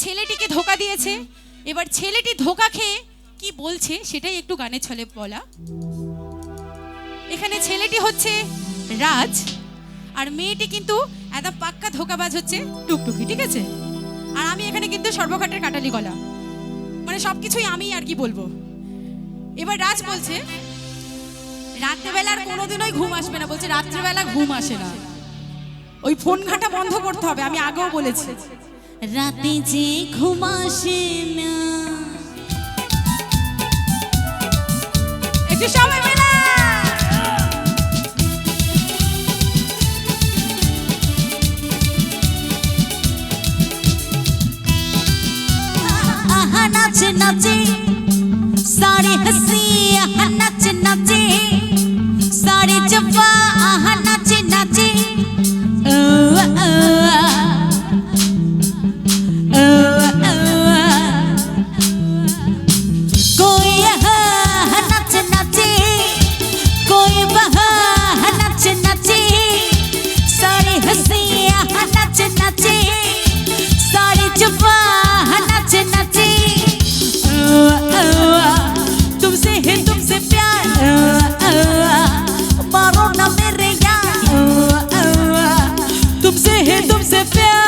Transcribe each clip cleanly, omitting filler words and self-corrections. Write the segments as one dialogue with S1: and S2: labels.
S1: ছেলেটিকে ধোকা দিয়েছে। এবার ছেলেটি ধোকা খেয়ে কি বলছে সেটাই একটু গানের ছলে বলা। এখানে ছেলেটি হচ্ছে রাজ, আর মেয়েটি কিন্তু একদম পাক্কা ধোকাবাজ হচ্ছে টুকটুকি, ঠিক আছে? আর আমি এখানে কিন্তু সর্বঘাটের কাটালি গলা, মানে সবকিছুই আমি আর কি বলবো। এবার রাজ বলছে রাত্রেবেলা আর কোনোদিনই ঘুম আসবে না, বলছে রাত্রেবেলা ঘুম আসে না, ওই ফোন ঘাটা বন্ধ করতে হবে, আমি আগেও বলেছি।
S2: রাতে যে ঘুম আসে না,
S1: একটু সময় মেলা।
S2: आहा नाचे नाचे सारे हंसी, आहा नाचे नाचे सारे जवा, आहा नाचे नाचे ओ ओ ओ ओ कोई यहाँ नाचे नाचे, कोई वहाँ नाचे नाचे सारे हंसी, आहा नाचे नाचे सारे जवा नाचे नाचे तुमसे है तुमसे प्यार, मारो ना मेरे यार, तुमसे है तुमसे प्यार।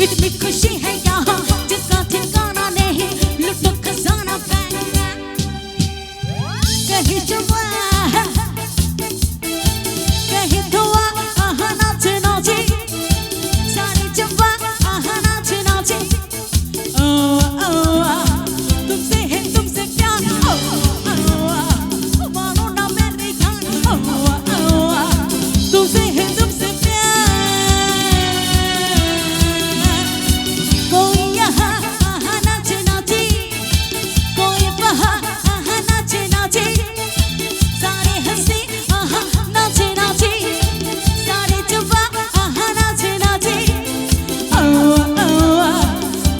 S2: इतनी खुशी है यहाँ जिसका ठिकाना नहीं, लुटो खजाना बैंक में कहीं जुआ कहीं धुआ, आहा नाचे नाचे सारे जुआ, आहा नाचे नाचे ओ ओ तुमसे है तुमसे प्यार, ओ ओ मानो ना मेरे यार, ओ ओ तुमसे है तुमसे प्यार। कोई यहाँ आहा नाचे नाचे, कोई वहाँ आहा नाचे नाचे सारे हंसी, आहा नाचे नाचे सारे जुआ, आहा नाचे नाचे ओ ओ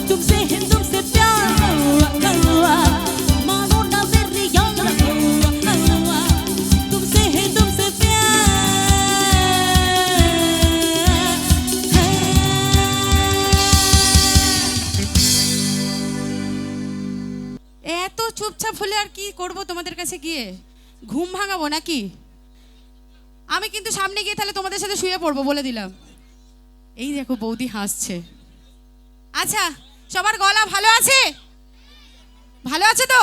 S2: तुमसे है तुमसे प्यार, ओ मानो ना मेरे यार, ओ तुमसे है तुमसे
S1: এত চুপচাপ হলে আর কি করব তোমাদের কাছে গিয়ে? ঘুম ভাঙাবো নাকি? আমি কিন্তু সামনে গিয়ে তাহলে তোমাদের সাথে শুয়ে পড়বো বলে দিলাম। এই দেখো বৌদি হাসছে। আচ্ছা, সবার গলা ভালো আছে? ভালো আছে তো?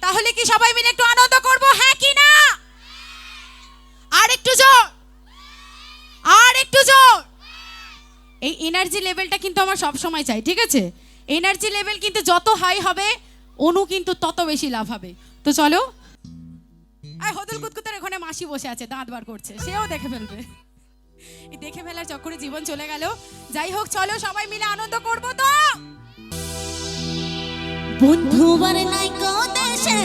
S1: তাহলে কি সবাই মিলে একটু আনন্দ করব, হ্যাঁ কি না? আর একটু জোর, আর একটু জোর। এই এনার্জি লেভেলটা কিন্তু আমার সব সময় চাই, ঠিক আছে? এনার্জি লেভেল কিন্তু যত হাই হবে অনু কিন্তু তত বেশি লাভ হবে। তো চলো। আর হদল কুতকুতের ওখানে মাসি বসে আছে, দাঁত বার করছে, সেও দেখে ফেলবে। এই দেখে ফেলার চক্করে জীবন চলে গেল। যাই হোক, চলো সবাই মিলে আনন্দ করব। তো
S2: বন্ধু বার নাই কো দেশে,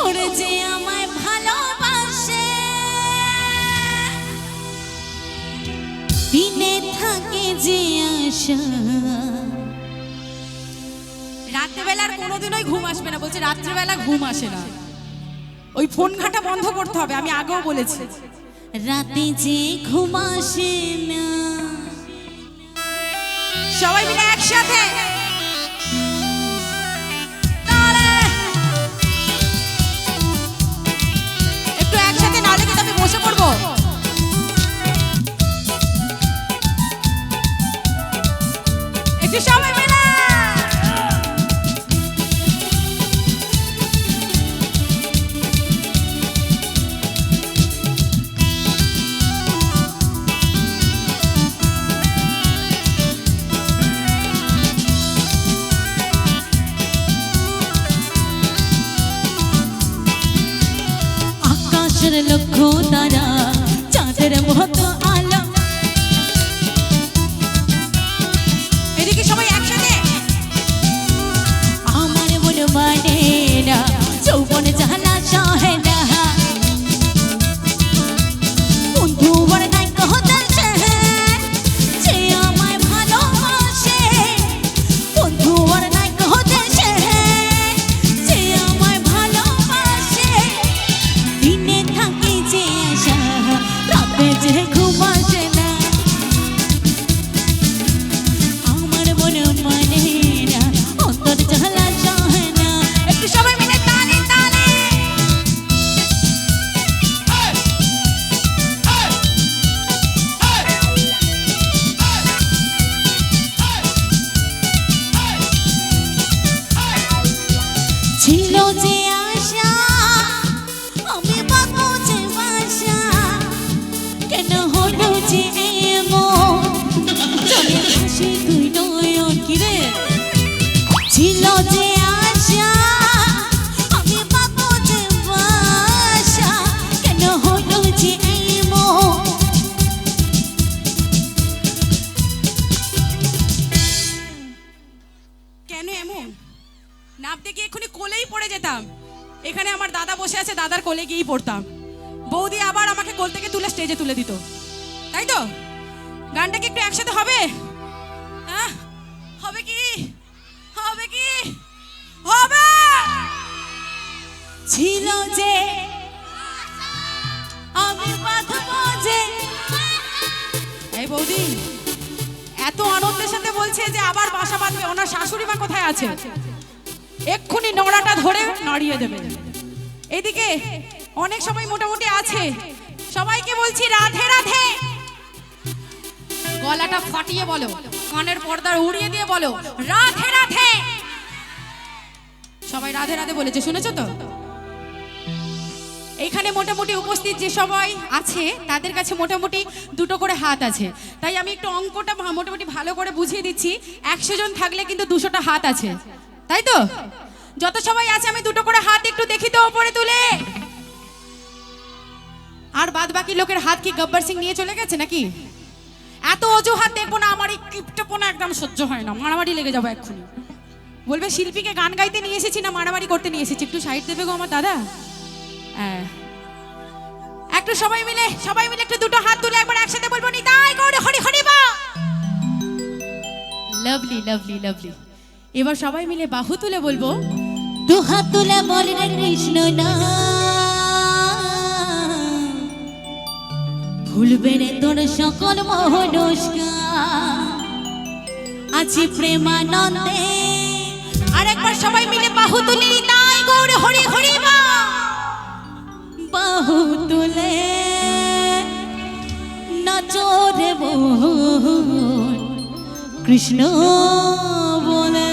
S2: ওরে যে আমায় ভালোবাসে, যে আশা
S1: রাত্রেবেলার কোনোদিনই ঘুম আসবে না, বলছে রাত্রেবেলা ঘুম আসে না, ওই ফোন ঘাটা বন্ধ করতে হবে, আমি আগেও বলেছি।
S2: রাতে যে ঘুম আসে না।
S1: সবাই মিলে একসাথে তালে। একটু একসাথে না লেগে আমি বসে পড়বো। একটু সবাই মিলে
S2: আকাশের লক্ষ তারা চাঁদের মতো আলো।
S1: এদিকে সবাই একসাথে।
S2: আমার মন মানে না যৌবন জ্বালা সহে না। বন্ধু বড় নাই কহতেছে যে আমায় ভালোবাসে। বন্ধু বড় নাই কহতেছে যে আমায় ভালোবাসে। দিনে থাকে যে আশা রাতে যে ঘুম আসে না। আমার মন মানে না অন্তর জ্বালা সহে না।
S1: একটু সবাই মিলে তালে তালে।
S2: ছিল যে আশা আমি পাবো যে বাসা। কেন হলো যে এমন চলে হাসি তুই নয়ন কিরে। ছিল যে আশা আমি পাবো যে বাসা। কেন হলো যে এমন।
S1: কেন এমন? নামতে গিয়ে এক্ষুনি কোলেই পড়ে যেতাম। এখানে আমার দাদা বসে আছে, দাদার কোলে গিয়েই পড়তাম। বৌদি আবার আমাকে কোল থেকে তুলে স্টেজে তুলে দিত, তাই তো? গানটা কি একটু একসাথে হবে? হ্যাঁ হবে কি? হবে কি? হবে।
S2: ছিল যে আমি বাঁধবো যে।
S1: এই বৌদি এত আনন্দের সাথে বলছে যে আবার বাসা বাঁধবে, ওনার শাশুড়ি মা কোথায় আছে? এক্ষুনি নড়াটা ধরে নাড়িয়ে দেবে। এদিকে অনেক সবাই মোটামুটি আছে, সবাইকে বলছি রাধে রাধে। গলাটা ফাটিয়ে বলো, কানের পর্দা উড়িয়ে দিয়ে বলো রাধে রাধে। সবাই রাধে রাধে বলেছে, শুনেছো তো? এইখানে মোটামুটি উপস্থিত যে সবাই আছে তাদের কাছে মোটামুটি দুটো করে হাত আছে, তাই আমি একটু অঙ্কটা মোটামুটি ভালো করে বুঝিয়ে দিচ্ছি। 100 জন থাকলে কিন্তু 200টা হাত আছে, তাই তো? যত সবাই আছে আমি দুটো করে হাত একটু দেখি তো ওপরে তুলে। আর বাদ বাকি লোকের হাত কি গব্বর সিং নিয়ে চলে গেছে নাকি? এত অজুহাত দেখবো না, আমার এই কিপটেপনা একদম সহ্য হয় না, মারামারি লেগে যাবো এক্ষুনি। বলবে শিল্পীকে গান গাইতে নিয়ে এসেছি না মারামারি করতে নিয়ে এসেছি। একটু সাইড দেবে গো আমার দাদা। হ্যাঁ একটু সবাই মিলে একটু দুটো হাত তুলে একবার একসাথে বলবো নিতাই গৌর হরি হরি বা। Lovely lovely lovely. এবার সবাই মিলে বাহু তুলে বলবো
S2: দুহাত তুলে বলে রে কৃষ্ণ না ভুলবে রে তোর সকল মহনস্কার। আছি প্রেমানন্দে।
S1: আর একবার সবাই মিলে বাহু তুলে নিতাই গৌর হরি হরি বা।
S2: বাহু তুলে নাচো রে বোন কৃষ্ণ বলে।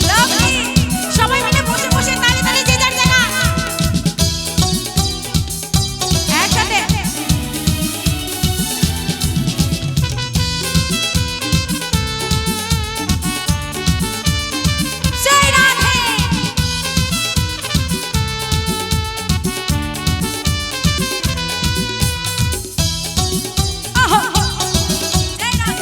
S1: লাভলি। সবাই মিলে বসে বসে তালে তালে যে যার জায়গা একসাথে। জয় রাধে। আহা। জয় রাধে।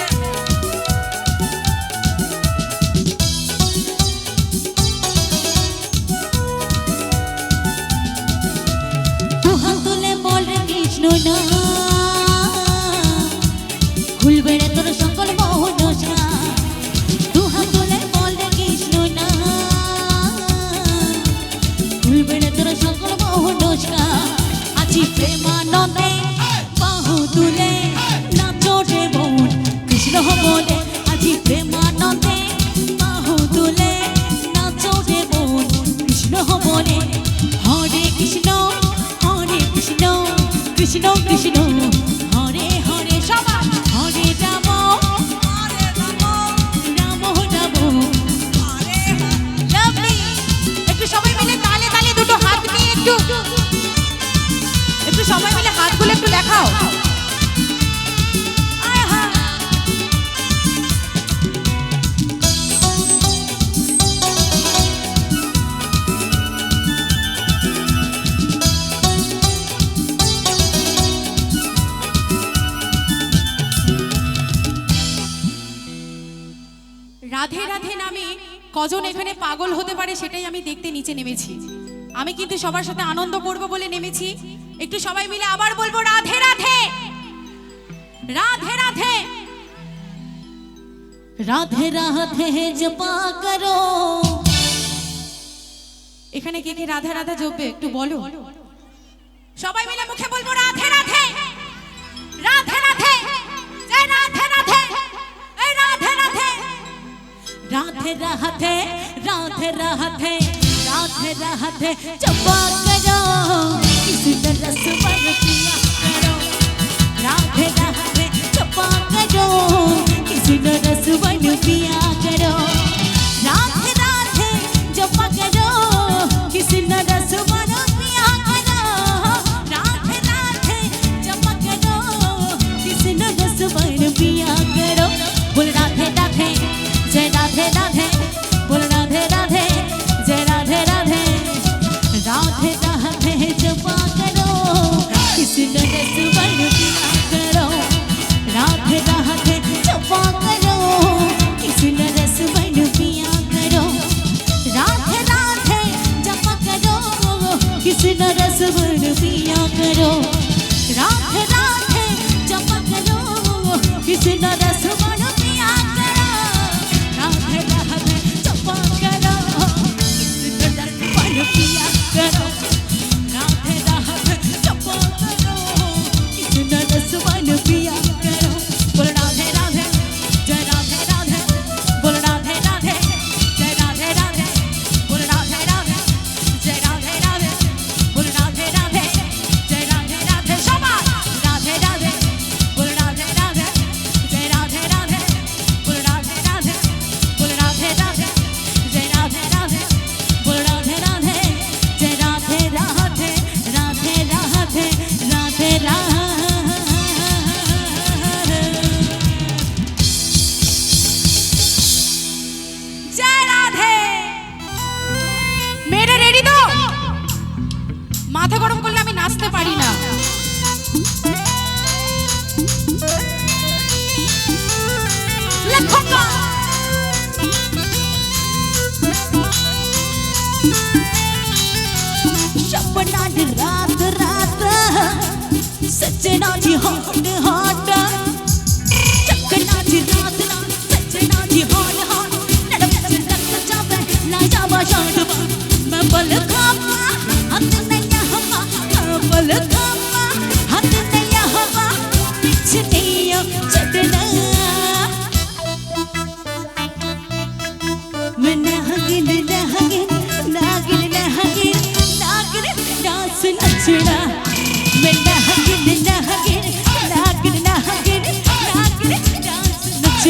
S2: অনুষ্কা আজি প্রেমানন্দে বাহু তুলে নাচো রে মন কৃষ্ণ বলে আজি প্রেমানন্দে বাহু তুলে নাচো রে মন কৃষ্ণ বলে হরে কৃষ্ণ কৃষ্ণ কৃষ্ণ হরে হরে সবাই হরে রাম রাম রাম
S1: লাভলি একটু সবাই মিলে তালে তালে দুটো হাত নিয়ে একটু সবাই মিলে হাতগুলো একটু দেখাও
S2: আয় হা
S1: রাধে রাধে নামে কজন এখানে পাগল হতে পারে সেটাই আমি দেখতে নিচে নেমেছি আমি কিন্তু সবার সাথে আনন্দ করব বলে নেমেছি একটু সবাই মিলে আবার বলবো রাধে রাধে রাধে রাধে
S2: राधे राधे जपा करो
S1: এখানে কে কে রাধা রাধা জপবে একটু বলো সবাই মিলে মুখে বলবো রাধে রাধে রাধে রাধে জয় রাধে রাধে এই রাধে রাধে
S2: राधे राधे राधे राधे राधे राधे जपा करो किसी रस पर पिया करो राधे राधे जपा करो किसी रस पर पिया करो राधे राधे जपा करो किसी रस पर पिया करो राधे राधे जपा करो किसी रस पर पिया करो बोल राधे राधे जय राधे राधे बोल राधे राधे जय राधे राधे राधे राधे जपा करो किसी रस बन पिया करो राधे राधे जपा करो किसी रस बन पिया करो राधे राधे जपा करो किसी रस बन पिया करो राधे राधे जपा करो किसी रस बन पिया करो राधे राधे जपा करो किसी रस बन पिया करो राधे राधे जपा करो किसी रस बन पिया करो बोल राधे राधे जय राधे राधे बोल राधे राधे जय राधे राधे बोल राधे राधे जय राधे राधे बोल राधे राधे जय राधे राधे सबाई राधे राधे बोल राधे राधे जय राधे राधे बोल राधे राधे बोल राधे राधे जय राधे राधे बोल राधे राधे जय राधे राधे राधे राधे राधे राधे
S1: जय राधे मेरे रेडी तो মাথা গরম করলে আমি নাচতে পারি না লক্ষণা
S2: सपना दी रात रात सजना जी हॉट हॉट चकना जी रात रात सजना जी हॉट हॉट नडम रख जावे ना जावा शांत मैं बल खामा हाथ नहीं हवा बल खामा हाथ नहीं हवा पीछे नहीं चढ़ना मैं नागिन नागिन नागिन नागिन नागिन डांस नचना मैं नागिन नागिन नागिन नागिन नागिन डांस नचना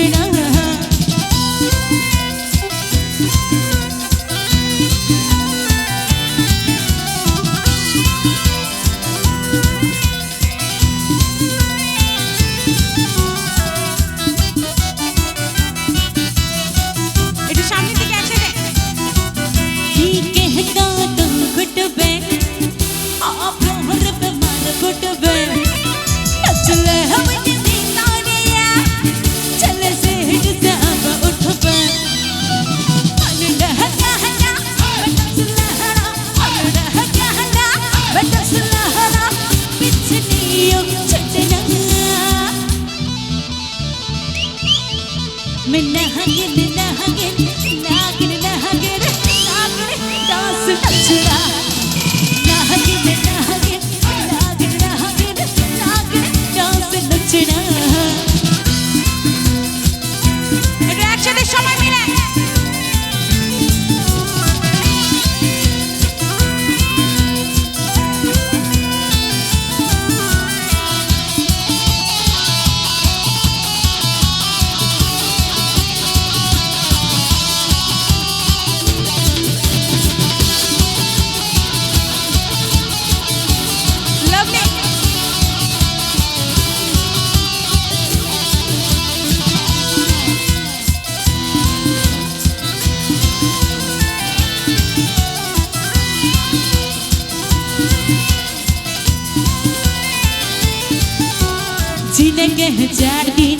S2: जीने के हैं 4 दिन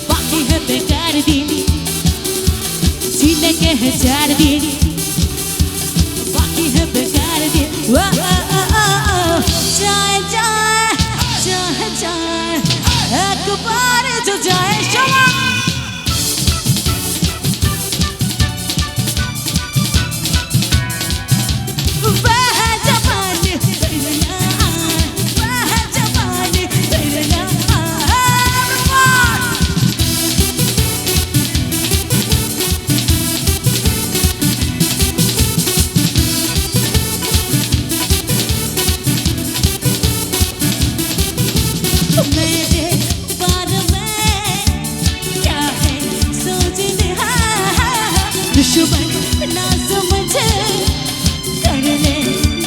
S2: बाकी है बेकार दिन जीने के हैं 4 दिन बाकी है बेकार दिन जाए जाए जाए जाए एक बार जो जाए शमा वह जवानी तेरा वह जवानी तेरा मेरे बारे में क्या है सोचने दुश्मन ना समझे कर ले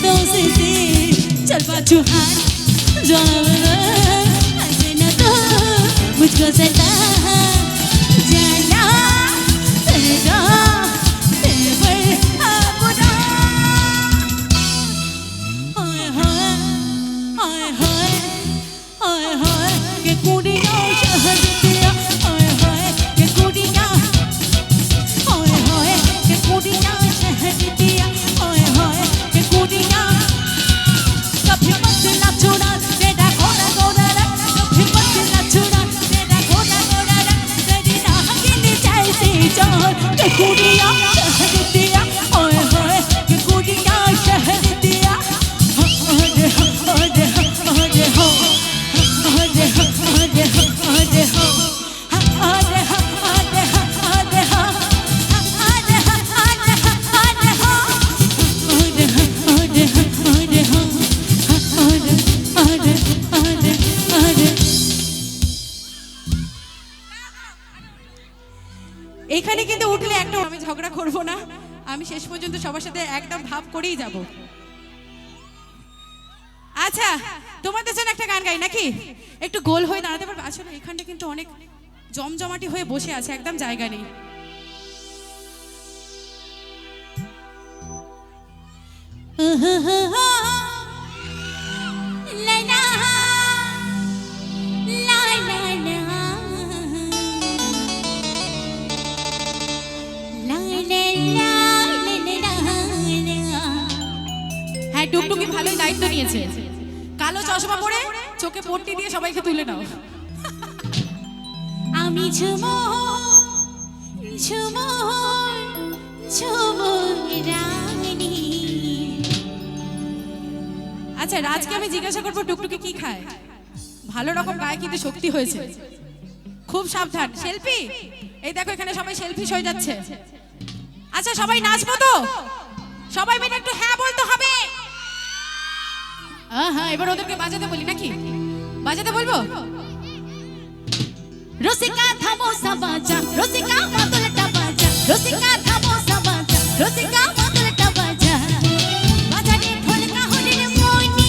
S2: दोस्ती चल बाजू हाथ जाना ऐसे न तो मुझको सता जाना तेरा तेवर अपना हाय हाय हाय हाय हाय हाय के कुड़ियाँ शहर दिया हाय हाय के कुड़ियाँ हाय हाय के कुड़ियाँ शहर दिया हाय हाय के कुड़ियाँ कभी मत ना छोड़ा तेरा घोड़ा घोड़ा रख कभी मत ना छोड़ा तेरा घोड़ा घोड़ा रख तेरी राह के जैसे चार के कुड़ियाँ शहर दिया हाय हाय के कुड़ियाँ शहर दिया हाय हाय हाय हाय
S1: এখানে কিন্তু উঠলে একটা আমি ঝগড়া করব না আমি শেষ পর্যন্ত সবার সাথে একদম ভাব করেই যাব আচ্ছা তোমাদের জন্য একটা গান গাই নাকি একটু গোল হয়ে দাঁড়াতে পারবে আসলে এখানটা কিন্তু অনেক জমজমাটি হয়ে বসে আছে একদম জায়গা নেই
S2: লাইলা লাইলা
S1: হ্যাঁ টুকটুকি ভালোই দায়িত্ব নিয়েছে কালো চশমা পরে চোখে পট্টি দিয়ে সবাইকে তুলে নাও
S2: আমি ঝুমুর ঝুমুর ঝুমুর রানী
S1: আচ্ছা রাজকে আমি জিজ্ঞাসা করবো টুকটুকি কি খায় ভালো রকম গায়ে কিন্তু শক্তি হয়েছে খুব সাবধান সেলফি এই দেখো এখানে সবাই সেলফি হয়ে যাচ্ছে আচ্ছা সবাই নাচবো তো সবাই মিলে একটু হ্যাঁ বলতে হবে হ্যাঁ এবার ওদেরকে বাজাতে বলি নাকি বাজাতে বলবো
S2: রসিকা থামো সাবাজা রসিকা মাদলটা বাজা রসিকা থামো সাবাজা রসিকা মাদলটা বাজা বাজারে ঢোলকা হরির মনি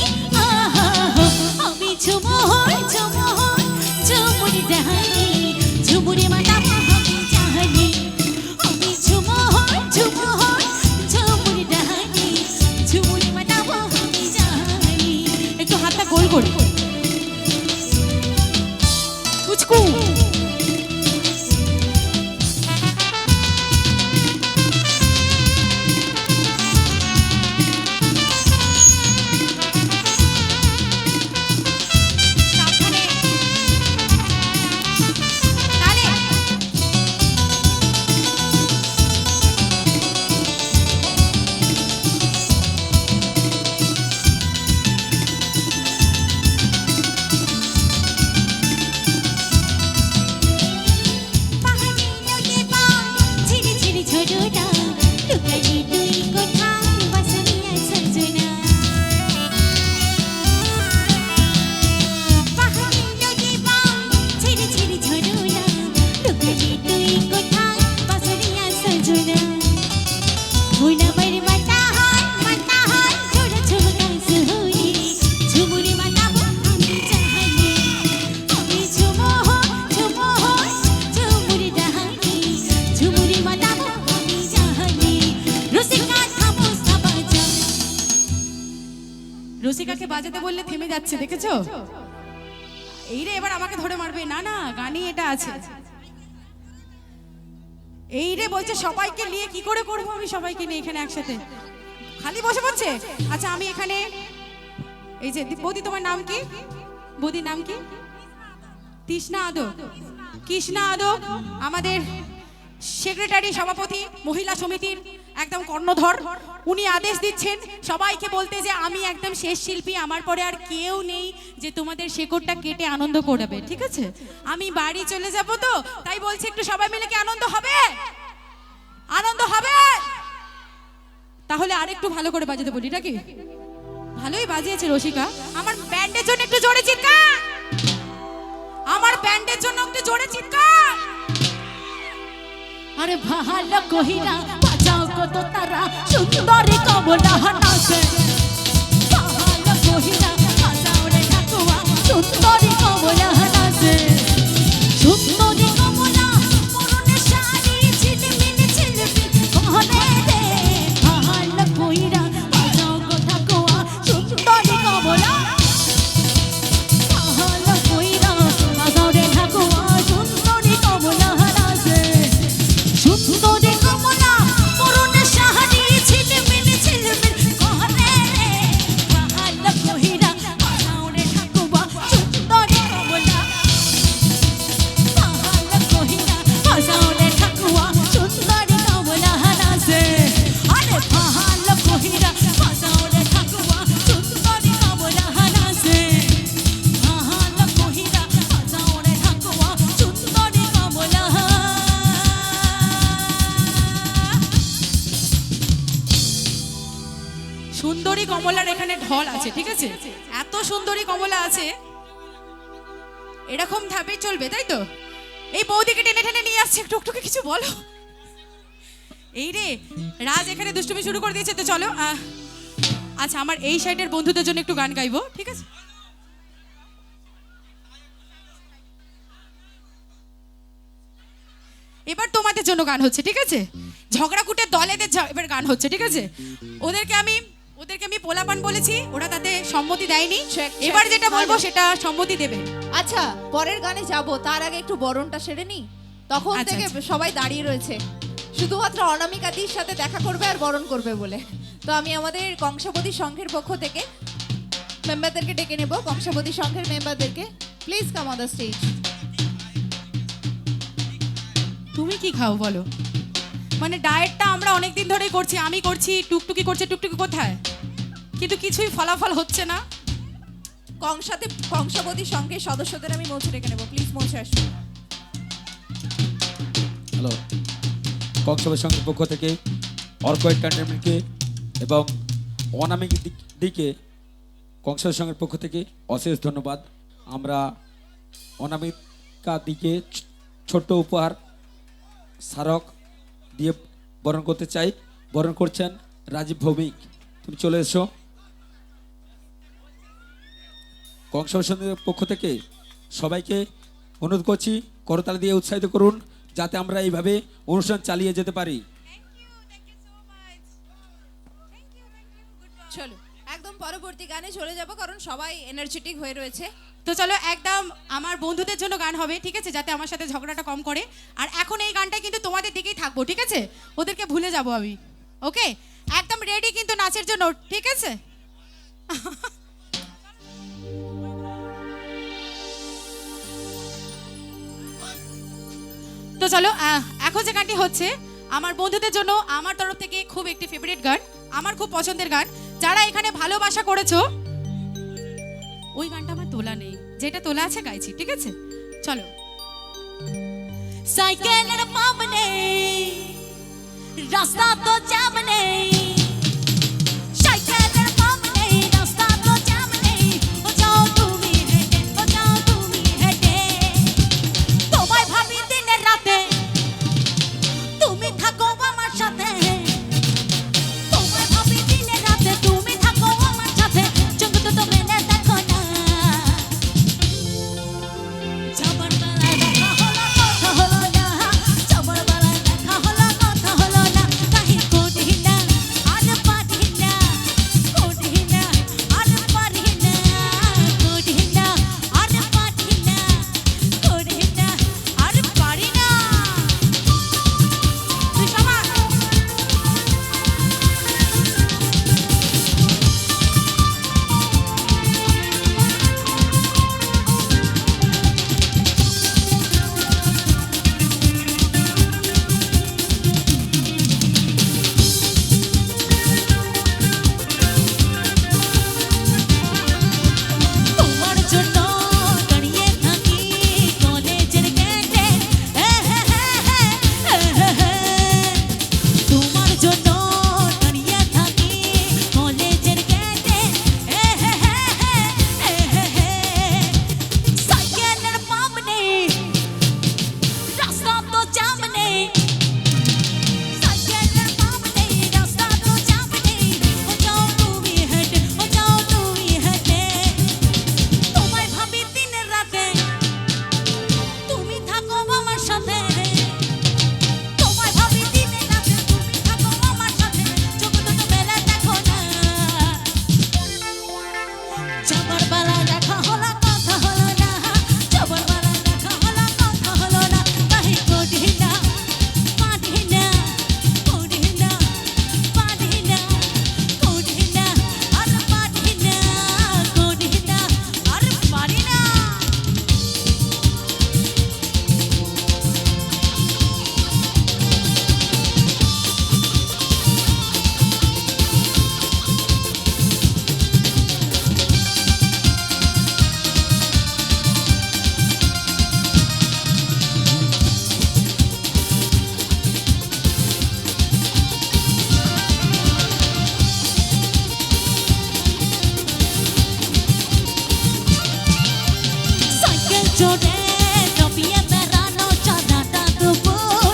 S2: আমি ঝুমুর ঝুমুর ঝুমুর রানী ঝুমুরে মাতাবো আমি জানি আমি ঝুমুর ঝুমুর ঝুমুর রানী ঝুমুরে মাতাবো আমি জানি
S1: একটু হাতটা গোল করে কুচকু রসিকাকে বাজাতে বললে থেমে যাচ্ছে দেখেছো এই রে এবার আমাকে ধরে মারবে, না না গানই এটা আছে। এই রে বলছে সবাইকে নিয়ে কি করে করবো আমি, সবাইকে নিয়ে এখানে একসাথে খালি বসে পড়ছে। আচ্ছা আমি এখানে এই যে বৌদি, তোমার নাম কি? বৌদির নাম কি? তৃষ্ণা আদক। কৃষ্ণা আদক আমাদের সেক্রেটারি, সভাপতি, মহিলা সমিতির একদম কর্ণধর। উনি আদেশ দিচ্ছেন সবাইকে বলতে যে আমি একদম শেষ শিল্পী, আমার পরে আর কেউ নেই যে তোমাদের শেকড়টা কেটে আনন্দ করবে, ঠিক আছে? আমি বাড়ি চলে যাব, তো তাই বলছি একটু সবাই মিলে কি আনন্দ হবে? আনন্দ হবে? তাহলে আরেকটু ভালো করে বাজাতে বলি নাকি? ভালোই বাজিয়েছে রসিকা। আমার ব্যান্ডের জন্য একটু জোরে চিৎকার, আমার ব্যান্ডের জন্য একটু জোরে চিৎকার।
S2: আরে ভালো কহিরা বাজাও কত তারা সুন্দরী কমলা নাচে, ভালো কহিরা বাজাও রে ঠাকুয়া সুন্দরী কমলা নাচে, সুন্দরী কমলা পরনে শাড়ি ঝিলমিল ঝিলমিল করে রে, ভালো কহিরা বাজাও গো ঠাকুয়া সুন্দরী কমলা, ভালো কহিরা বাজাও রে ঠাকুয়া সুন্দরী কমলা নাচে, সুন্দরী কমলা পরনে শাড়ি ঝিলমিল ঝিলমিল করে রে, ভালো কহিরা বাজাও রে ঠাকুয়া সুন্দরী কমলা, ভালো কহিরা বাজাও রে ঠাকুয়া সুন্দরী কমলা নাচে, আরে ভালো কহিরা বাজাও রে ঠাকুয়া সুন্দরী কমলা নাচে, ভালো কহিরা বাজাও রে ঠাকুয়া সুন্দরী কমলা।
S1: সুন্দরী কমলার এখানে ঢল আছে, ঠিক আছে? এত সুন্দরী কমলা আছে, এরকম ভাবে চলবে, তাই তো? এই বৌদিকে টেনে টেনে নিয়ে আসছে, একটু একটু কিছু বলো। এই রে রাজ এখানে দুষ্টুমি শুরু করে দিয়েছে, তো চলো। আচ্ছা আমার এই সাইডের বন্ধুদের জন্য একটু গান গাইবো, ঠিক আছে? এবার তোমাদের জন্য গান হচ্ছে, ঠিক আছে? ঝগড়াকুটের দলেদের এবার গান হচ্ছে, ঠিক আছে? ওদেরকে আমি পোলাপান বলেছি, ওরা তাতে সম্মতি দেয়নি। এবার যেটা বলবো সেটা সম্মতি দেবে।
S3: আচ্ছা পরের গানে যাব, তার আগে একটু বরণটা সেরে নি। তখন
S1: আচ্ছা,
S3: থেকে
S1: আচ্ছা।
S3: সবাই দাঁড়িয়ে রয়েছে শুধুমাত্র অনামিকাদির সাথে দেখা করবে আর বরণ করবে বলে। তো আমি আমাদের কংসাবতী সংঘের পক্ষ থেকে মেম্বারদেরকে ডেকে নেব, কংসাবতী সংঘের মেম্বারদেরকে। Please come on the stage.
S1: তুমি কি খাও বলো? মানে ডায়েটটা আমরা অনেকদিন ধরেই করছি, আমি করছি, টুকটুকি করছে, টুকটুকি কোথায়? কিন্তু কিছুই ফলাফল হচ্ছে না।
S3: কংসাবতী সংঘের সদস্যদের আমি মঞ্চে ডেকে নেব, প্লিজ মঞ্চে আসুন।
S4: হ্যালো, কংসাবতী সংঘের পক্ষ থেকে অর্ক এন্টারটেনমেন্টকে এবং অনামিক দিকে কংসাবতী সংঘের পক্ষ থেকে অশেষ ধন্যবাদ। আমরা অনামিকা দিকে ছোট্ট উপহার স্মারক দিয়ে বরণ করতে চাই। বরণ করছেন রাজীব ভৌমিক, তুমি চলে এসো। কংসাবতী সংঘের পক্ষ থেকে সবাইকে অনুরোধ করছি করতালি দিয়ে উৎসাহিত করুন, যাতে আমরা এইভাবে অনুষ্ঠান চালিয়ে যেতে পারি।
S3: চলো একদম পরবর্তী গানে চলে যাব, কারণ সবাই এনার্জেটিক হয়ে রয়েছে।
S1: তো চলো একদম আমার বন্ধুদের জন্য গান হবে, ঠিক আছে? যাতে আমার সাথে ঝগড়াটা কম করে। আর এখন এই গানটা কিন্তু তোমাদের দিকেই থাকবো, ঠিক আছে? ওদেরকে ভুলে যাব আমি। ওকে, একদম রেডি কিন্তু নাচের জন্য, ঠিক আছে? তো চলো এখন যে গানটি হচ্ছে আমার বন্ধুদের জন্য আমার তরফ থেকে খুব একটি ফেভারিট গান, আমার খুব পছন্দের গান। যারা এখানে ভালোবাসা করেছো, ওই গানটা আমার তোলা নেই, যেটা তোলা আছে গাইছি, ঠিক আছে? চলো।
S2: সাইকেলের পাম্প নেই, রাস্তা তো জ্যাম নেই, সাইকেলের পাম্প নেই, রাস্তা তো জ্যাম নেই, ও যাও তুমি হেঁটে, ও যাও তুমি হেঁটে, তোমায় ভাবি দিনের রাতে, তুমি থাকো আমার সাথে, তোমায় ভাবি দিনের রাতে, তুমি থাকো আমার সাথে, চোখ দুটো মেলে দেখো না, যাবার বেলায় দেখা হলো কথা হলো না, যাবার বেলায় দেখা হলো কথা হলো না, কাহিল করিনা চড়ে কাঁপিয়ে বেড়ানো সারাটা দুপুর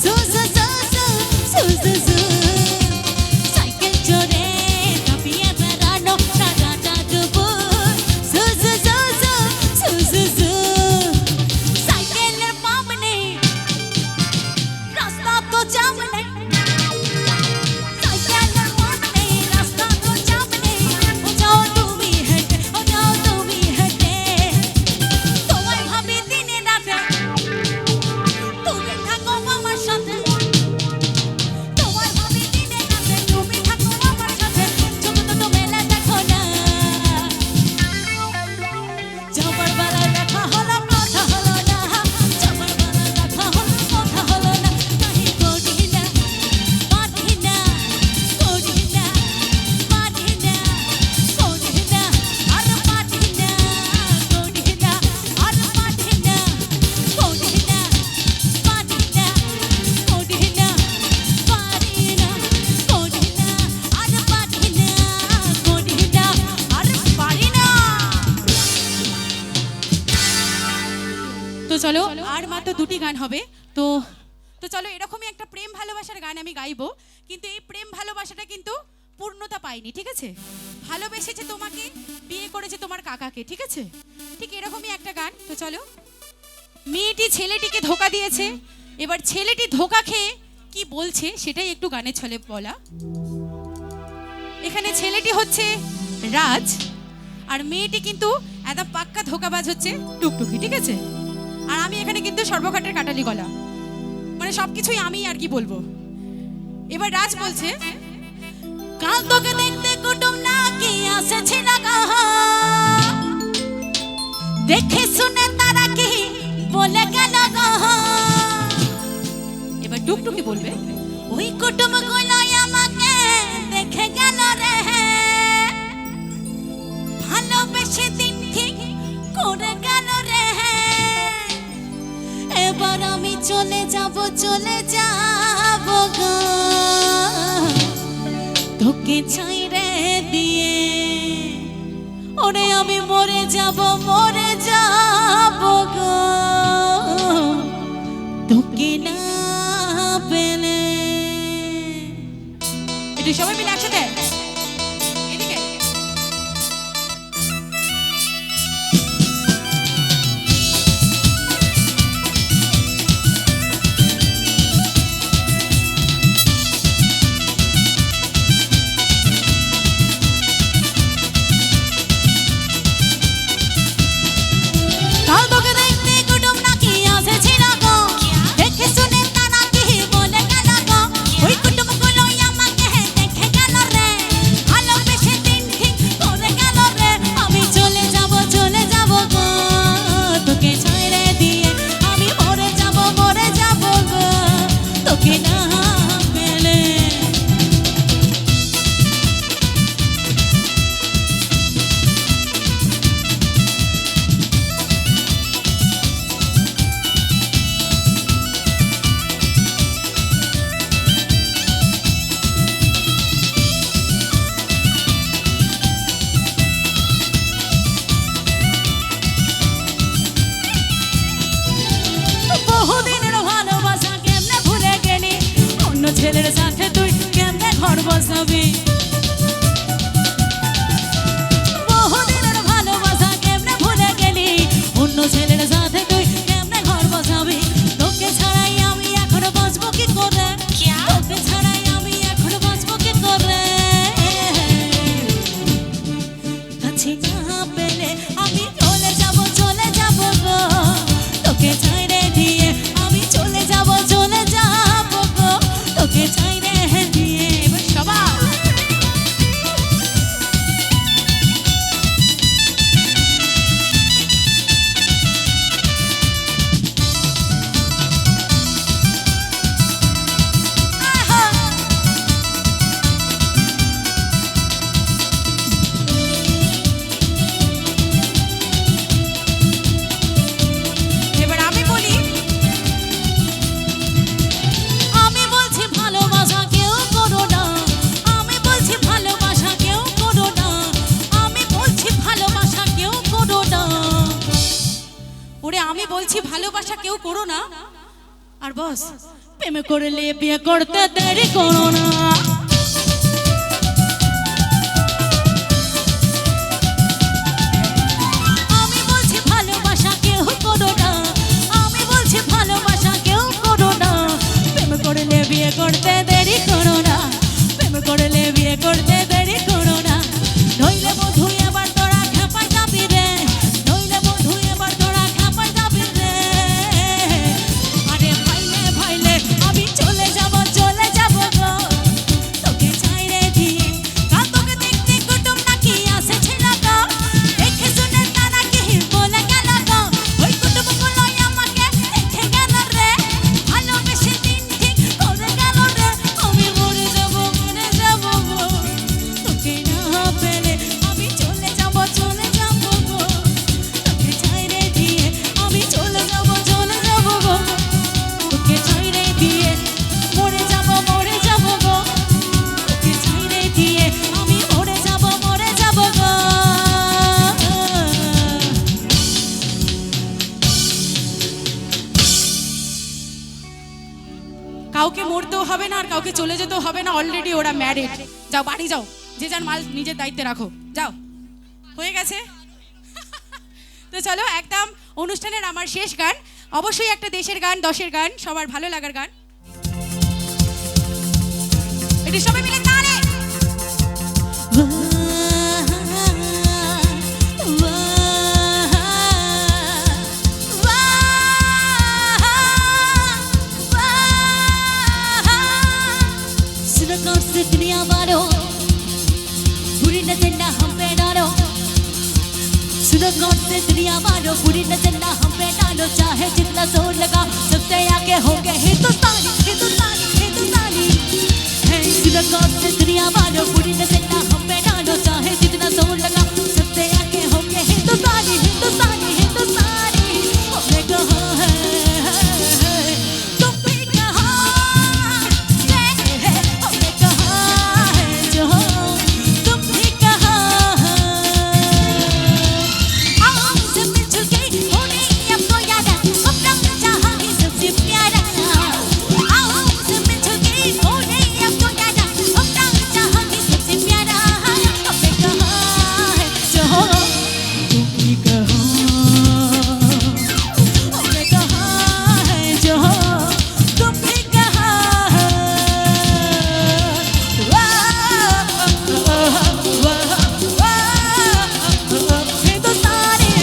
S2: জু জু জু জু জু জু সাইকেল চড়ে কাঁপিয়ে বেড়ানো সারাটা দুপুর জু জু জু জু জু জু সাইকেলের পাম্প নেই রাস্তা তো জাম নেই সাইকেলের পাম্প নেই রাস্তা তো জাম নেই ও যাও তুমি হেঁটে ও যাও তুমি হেঁটে তোমায় ভাবি দিনে রাতে তুমি থাকো আমার সাথে তোমায় ভাবি দিনে রাতে তুমি থাকো আমার সাথে চোখ দুটো মেলে দেখো না যাবার বেলায় দেখা হলো কথা হলো না যাবার বেলায় দেখা হলো কথা হলো না তাই করি না পারি না করি না পারি না করি না আর পারি না করি না আর পারি না করি না পারি না করি না পারি না করি না আর পারি না করি না আর পারি না
S1: তো চলো আর মাত্র দুটি গান হবে। তো তো চলো এরকমই একটা প্রেম ভালোবাসার গান আমি গাইবো, কিন্তু এই প্রেম ভালোবাসাটা কিন্তু পূর্ণতা পায়নি, ঠিক আছে? ভালোবেসেছে তোমাকে, বিয়ে করেছে তোমার কাকাকে, ঠিক আছে? ঠিক এরকমই একটা গান। তো চলো, মেয়েটি ছেলেটিকে ধোকা দিয়েছে, এবার ছেলেটি ধোকা খেয়ে কি বলছে সেটাই একটু গানের ছলে বলা। এখানে ছেলেটি হচ্ছে রাজ আর মেয়েটি কিন্তু একদম পাক্কা ধোকাবাজ হচ্ছে টুকটুকি, ঠিক আছে? আর আমি এখানে কিন্তু সর্বঘাটের কাটালি গলা, মানে সবকিছুই আমি আর কি বলবো। এবার রাজ বলছে,
S2: কাল তোকে দেখতে কুটুম নাকি আসেছে না কাহা দেখে শুনে তারা কি বলে গেল কাহা
S1: এবার টুকটুকি বলবে,
S2: ওই কুটুম গুলো আমাকে দেখে গেল রে ভালোবেসে দিন ঠিক করে গেল রে এবার আমি চলে যাব গো তোকে ছাইরে দিয়ে ওরে আমি মরে যাব গো তোকে না পেলে।
S1: একটু সবাই মিলে একসাথে এদিকে।
S2: কাল তোকে দেখতে কুটুম নাকি আসেছে না গো দেখে শুনে তারা কি বলে গেল গো ওই কুটুম গুলো আমাকে দেখে গেল রে ভালোবেসে দিন ঠিক করে গেল রে আমি চলে যাব গো তোকে ছেড়ে দিয়ে আমি মরে যাব গো তোকে না পেলে। বহুদিনের ভালোবাসা কেমনে ভুলে গেলি অন্য ছেলের সাথে তুই কেমনে ঘর বসাবি বহুদিনের ভালোবাসা কেমনে ভুলে গেলি অন্য ছেলের সাথে তুই কেমনে ঘর বসাবি তোকে ছাড়াই আমি এখন বাঁচবো কি করে তোকে ছাড়াই আমি এখন বাঁচবো কি করে কাছে না পেলে আমি চলে যাব গো তোকে ছাইরে দিয়ে আমি চলে যাব গো তোকে ছাইরে দিয়ে।
S1: এবার সবাই ভালোবাসা কেউ করো না। আর বস,
S2: প্রেম করলে বিয়ে করতে দেরি করো না। আমি বলছি ভালোবাসা কেউ করো না, আমি বলছি ভালোবাসা কেউ করো না। প্রেম করলে বিয়ে করতে দেরি করো না, প্রেম করলে বিয়ে করতে দেরি করো না। নইলে বধু এবার তোরা খেপায় যাবি রে, নইলে বধু এবার তোরা খেপায় যাবি রে। আরে ভাইলে ভাইলে আমি চলে যাব গো, তোকে চাইরে দিয়ে। কাল তোকে দেখতে কুটুম নাকি আসেছিল গো, দেখে শুনে তারা কি বলে গেল গো। ওই কুটুমগুলো আমাকে দেখে গেল রে, ভালোবেসে দিন ঠিক করে গেল রে। আমি মরে যাব গো, তোকে না পেলে আমি চলে যাব গো, তোকে চাইরে দিয়ে আমি চলে যাব গো, তোকে চাইরে দিয়ে মরে যাব গো, তোকে চাইরে দিয়ে আমি মরে যাব গো।
S1: কাউকে মরতেও হবে না আর কাউকে চলে যেতেও হবে না, অলরেডি ওরা ম্যারিড। যাও বাড়ি যাও, যে যার মাল নিজের দায়িত্বে রাখো, যাও, হয়ে গেছে। তো চলো, একদম অনুষ্ঠানের আমার শেষ গান, অবশ্যই একটা দেশের গান, দশের গান, সবার ভালো লাগার গান। এটি সবাই মিলে তালে।
S2: सुनकर से दुनिया वालों बुरी नजर ना हम पे डालो, सुनकर से दुनिया वालों बुरी नजर ना हम पे डालो। चाहे जितना जोर लगा सबसे आगे होंगे हिंदुस्तानी, हिंदुस्तानी, हिंदुस्तानी। है सुनकर से दुनिया वालों बुरी नजर ना हम पे डालो, चाहे जितना जोर लगा सबसे आगे होंगे हिंदुस्तानी, हिंदुस्तानी, हिंदुस्तानी। हमने कहा है तुम भी कहा है, हमने कहा है जो तुम भी कहा है। आओ से मिल चुके होने आपको याद, अपना चाहा ही सबसे प्यारा। आओ से मिल चुके होने आपको याद, अपना चाहा ही सबसे प्यारा। हमने कहा है जो तुम भी कहा, हमने कहा है जो तुम भी कहा है। हिंदुस्तानी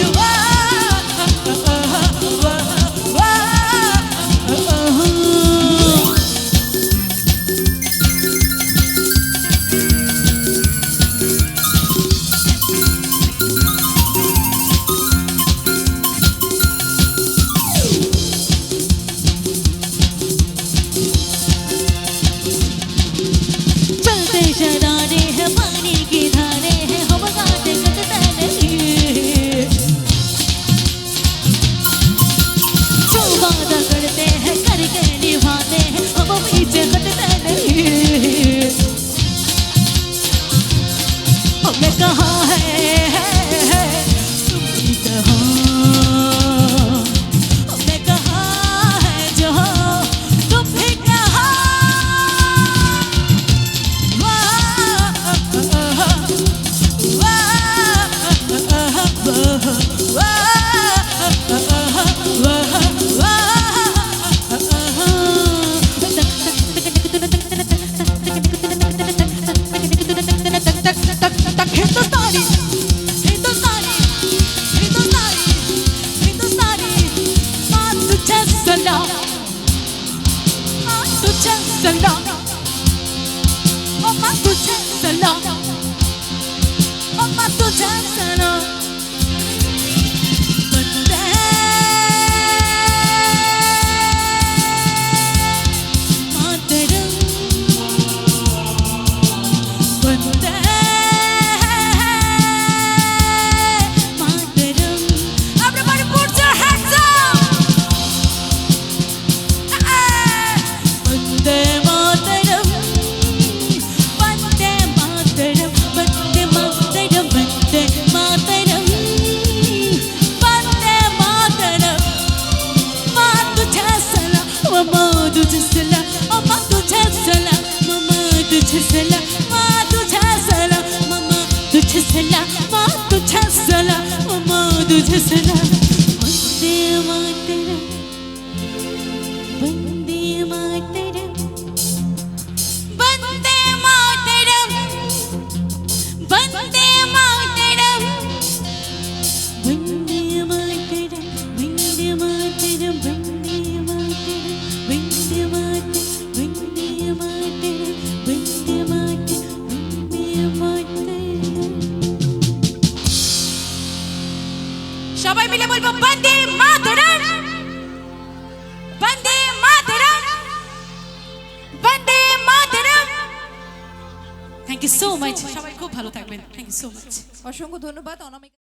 S2: चलते शरारे हैं, पानी की धारे हैं, हम घाट कटता नहीं। जो वादा करते हैं करके निभाते हैं, हम पीछे हटते नहीं। हमने कहा है तुम भी कहा, हमने कहा है जो तुम भी कहा। हिंदुस्तानी, हिंदुस्तानी, हिंदुस्तानी, हिंदुस्तानी। माँ तुझे सलाम, माँ तुझे सलाम, माँ तुझे सलाम, माँ तुझे सलाम। वंदे मातरम, वंदे तुझे सलाम माँ तुझे सलाम माँ तुझे सलाम वंदे मातरम वंदे मातरम वंदे मातरम वंदे मातरम वंदे मातरम वंदे मातरम वंदे मातरम वंदे मातरम वंदे मातरम वंदे मातरम वंदे मातरम
S1: সবাই মিলে বলবো বন্দে মাতরম বন্দে মাতরম বন্দে মাতরম। থ্যাংক ইউ সো মাচ, সবাই খুব ভালো থাকবেন। Thank you so much.
S3: অসংখ্য ধন্যবাদ অনামিকা।